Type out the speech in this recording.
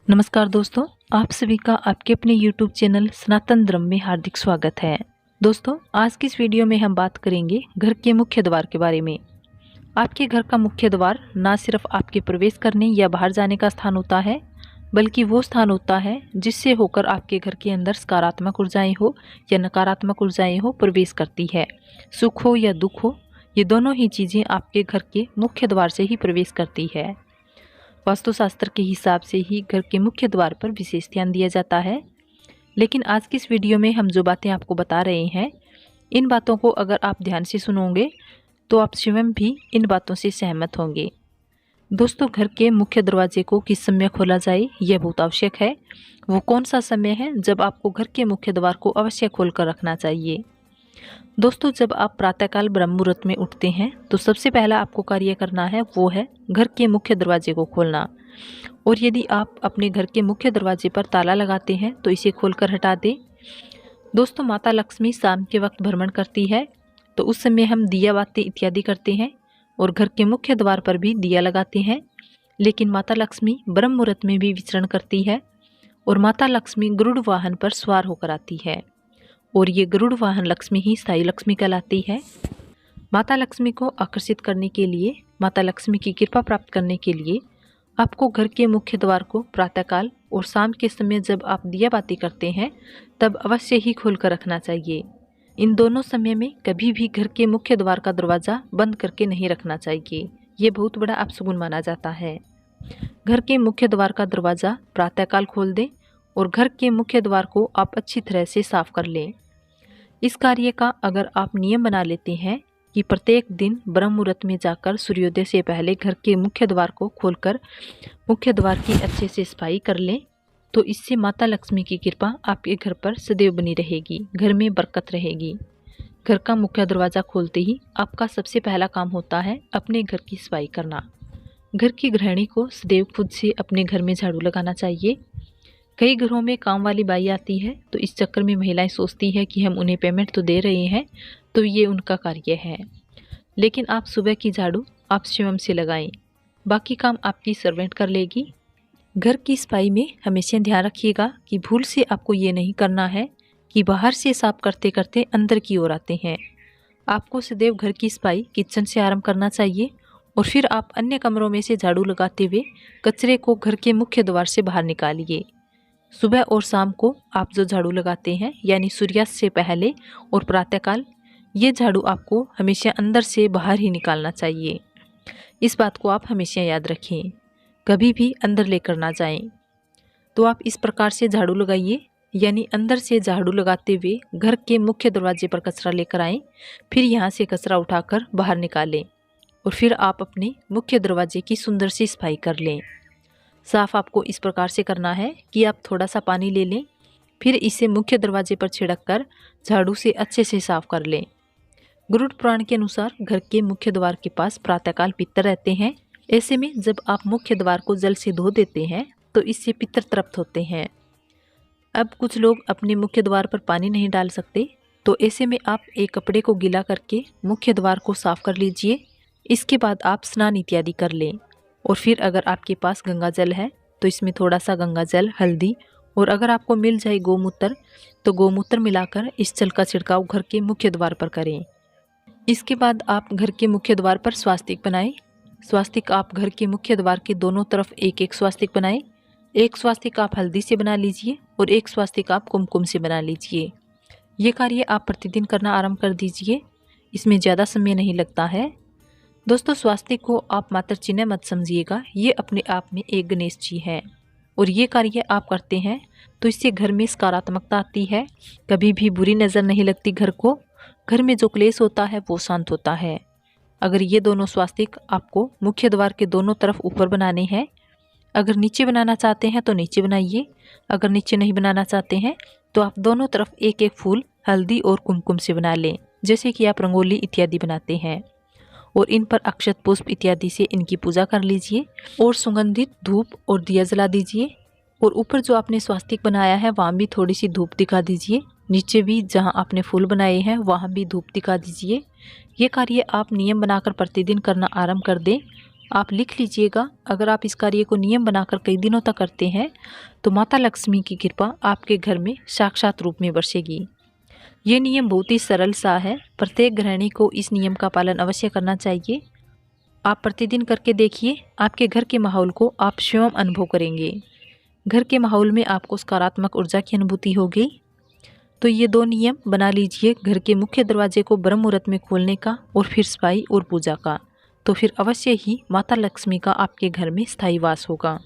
नमस्कार दोस्तों, आप सभी का आपके अपने YouTube चैनल सनातन धर्म में हार्दिक स्वागत है। दोस्तों, आज की इस वीडियो में हम बात करेंगे घर के मुख्य द्वार के बारे में। आपके घर का मुख्य द्वार ना सिर्फ आपके प्रवेश करने या बाहर जाने का स्थान होता है, बल्कि वो स्थान होता है जिससे होकर आपके घर के अंदर सकारात्मक ऊर्जाएं हो या नकारात्मक ऊर्जाएं हो प्रवेश करती है। सुख हो या दुख हो, ये दोनों ही चीज़ें आपके घर के मुख्य द्वार से ही प्रवेश करती है। वास्तुशास्त्र के हिसाब से ही घर के मुख्य द्वार पर विशेष ध्यान दिया जाता है। लेकिन आज की इस वीडियो में हम जो बातें आपको बता रहे हैं, इन बातों को अगर आप ध्यान से सुनोगे तो आप स्वयं भी इन बातों से सहमत होंगे। दोस्तों, घर के मुख्य दरवाजे को किस समय खोला जाए यह बहुत आवश्यक है। वो कौन सा समय है जब आपको घर के मुख्य द्वार को अवश्य खोलकर रखना चाहिए। दोस्तों, जब आप प्रातःकाल ब्रह्म मुहूर्त में उठते हैं तो सबसे पहला आपको कार्य करना है वो है घर के मुख्य दरवाजे को खोलना। और यदि आप अपने घर के मुख्य दरवाजे पर ताला लगाते हैं तो इसे खोलकर हटा दें। दोस्तों, माता लक्ष्मी शाम के वक्त भ्रमण करती है, तो उस समय हम दिया बाती इत्यादि करते हैं और घर के मुख्य द्वार पर भी दिया लगाते हैं। लेकिन माता लक्ष्मी ब्रह्म मुहूर्त में भी विचरण करती है और माता लक्ष्मी गरुड़ वाहन पर सवार होकर आती है, और ये गरुड़ वाहन लक्ष्मी ही स्थायी लक्ष्मी कहलाती है। माता लक्ष्मी को आकर्षित करने के लिए, माता लक्ष्मी की कृपा प्राप्त करने के लिए आपको घर के मुख्य द्वार को प्रातःकाल और शाम के समय जब आप दिया बाती करते हैं तब अवश्य ही खोलकर रखना चाहिए। इन दोनों समय में कभी भी घर के मुख्य द्वार का दरवाज़ा बंद करके नहीं रखना चाहिए। ये बहुत बड़ा अपशगुन माना जाता है। घर के मुख्य द्वार का दरवाज़ा प्रातःकाल खोल दें और घर के मुख्य द्वार को आप अच्छी तरह से साफ कर लें। इस कार्य का अगर आप नियम बना लेते हैं कि प्रत्येक दिन ब्रह्म मुहूर्त में जाकर सूर्योदय से पहले घर के मुख्य द्वार को खोलकर मुख्य द्वार की अच्छे से सफाई कर लें, तो इससे माता लक्ष्मी की कृपा आपके घर पर सदैव बनी रहेगी, घर में बरकत रहेगी। घर का मुख्य दरवाज़ा खोलते ही आपका सबसे पहला काम होता है अपने घर की सफाई करना। घर की गृहिणी को सदैव खुद से अपने घर में झाड़ू लगाना चाहिए। कई घरों में काम वाली बाई आती है, तो इस चक्कर में महिलाएं सोचती है कि हम उन्हें पेमेंट तो दे रहे हैं, तो ये उनका कार्य है। लेकिन आप सुबह की झाड़ू आप स्वयं से लगाएं, बाकी काम आपकी सर्वेंट कर लेगी। घर की सफाई में हमेशा ध्यान रखिएगा कि भूल से आपको ये नहीं करना है कि बाहर से साफ करते करते अंदर की ओर आते हैं। आपको सदैव घर की सफाई किचन से आरंभ करना चाहिए और फिर आप अन्य कमरों में से झाड़ू लगाते हुए कचरे को घर के मुख्य द्वार से बाहर निकालिए। सुबह और शाम को आप जो झाड़ू लगाते हैं, यानी सूर्यास्त से पहले और प्रातःकाल, ये झाड़ू आपको हमेशा अंदर से बाहर ही निकालना चाहिए। इस बात को आप हमेशा याद रखें, कभी भी अंदर लेकर ना जाएं। तो आप इस प्रकार से झाड़ू लगाइए, यानी अंदर से झाड़ू लगाते हुए घर के मुख्य दरवाजे पर कचरा लेकर आएं, फिर यहाँ से कचरा उठाकर बाहर निकालें और फिर आप अपने मुख्य दरवाजे की सुंदर सी सफाई कर लें। साफ़ आपको इस प्रकार से करना है कि आप थोड़ा सा पानी ले लें, फिर इसे मुख्य दरवाजे पर छिड़क कर झाड़ू से अच्छे से साफ कर लें। गरुड़ पुराण के अनुसार घर के मुख्य द्वार के पास प्रातःकाल पितर रहते हैं। ऐसे में जब आप मुख्य द्वार को जल से धो देते हैं तो इससे पितर तृप्त होते हैं। अब कुछ लोग अपने मुख्य द्वार पर पानी नहीं डाल सकते, तो ऐसे में आप एक कपड़े को गीला करके मुख्य द्वार को साफ कर लीजिए। इसके बाद आप स्नान इत्यादि कर लें और फिर अगर आपके पास गंगा जल है तो इसमें थोड़ा सा गंगा जल, हल्दी और अगर आपको मिल जाए गोमूत्र तो गोमूत्र मिलाकर इस जल का छिड़काव घर के मुख्य द्वार पर करें। इसके बाद आप घर के मुख्य द्वार पर स्वास्तिक बनाएं। स्वास्तिक आप घर के मुख्य द्वार के दोनों तरफ एक एक स्वास्तिक बनाएं। एक स्वास्तिक आप हल्दी से बना लीजिए और एक स्वास्तिक आप कुमकुम से बना लीजिए। ये कार्य आप प्रतिदिन करना आरंभ कर दीजिए, इसमें ज़्यादा समय नहीं लगता है। दोस्तों, स्वास्तिक को आप मात्र चिन्ह मत समझिएगा, ये अपने आप में एक गणेश जी है और ये कार्य आप करते हैं तो इससे घर में सकारात्मकता आती है, कभी भी बुरी नज़र नहीं लगती घर को। घर में जो क्लेश होता है वो शांत होता है। अगर ये दोनों स्वास्तिक आपको मुख्य द्वार के दोनों तरफ ऊपर बनाने हैं, अगर नीचे बनाना चाहते हैं तो नीचे बनाइए, अगर नीचे नहीं बनाना चाहते हैं तो आप दोनों तरफ एक एक फूल हल्दी और कुमकुम से बना लें, जैसे कि आप रंगोली इत्यादि बनाते हैं, और इन पर अक्षत पुष्प इत्यादि से इनकी पूजा कर लीजिए और सुगंधित धूप और दिया जला दीजिए। और ऊपर जो आपने स्वास्तिक बनाया है वहाँ भी थोड़ी सी धूप दिखा दीजिए, नीचे भी जहाँ आपने फूल बनाए हैं वहाँ भी धूप दिखा दीजिए। ये कार्य आप नियम बनाकर प्रतिदिन करना आरंभ कर दें आप लिख लीजिएगा। अगर आप इस कार्य को नियम बनाकर कई दिनों तक करते हैं तो माता लक्ष्मी की कृपा आपके घर में साक्षात रूप में बरसेगी। ये नियम बहुत ही सरल सा है। प्रत्येक गृहिणी को इस नियम का पालन अवश्य करना चाहिए। आप प्रतिदिन करके देखिए, आपके घर के माहौल को आप स्वयं अनुभव करेंगे। घर के माहौल में आपको सकारात्मक ऊर्जा की अनुभूति होगी। तो ये 2 नियम बना लीजिए, घर के मुख्य दरवाजे को ब्रह्म मुहूर्त में खोलने का और फिर सफाई और पूजा का। तो फिर अवश्य ही माता लक्ष्मी का आपके घर में स्थायी वास होगा।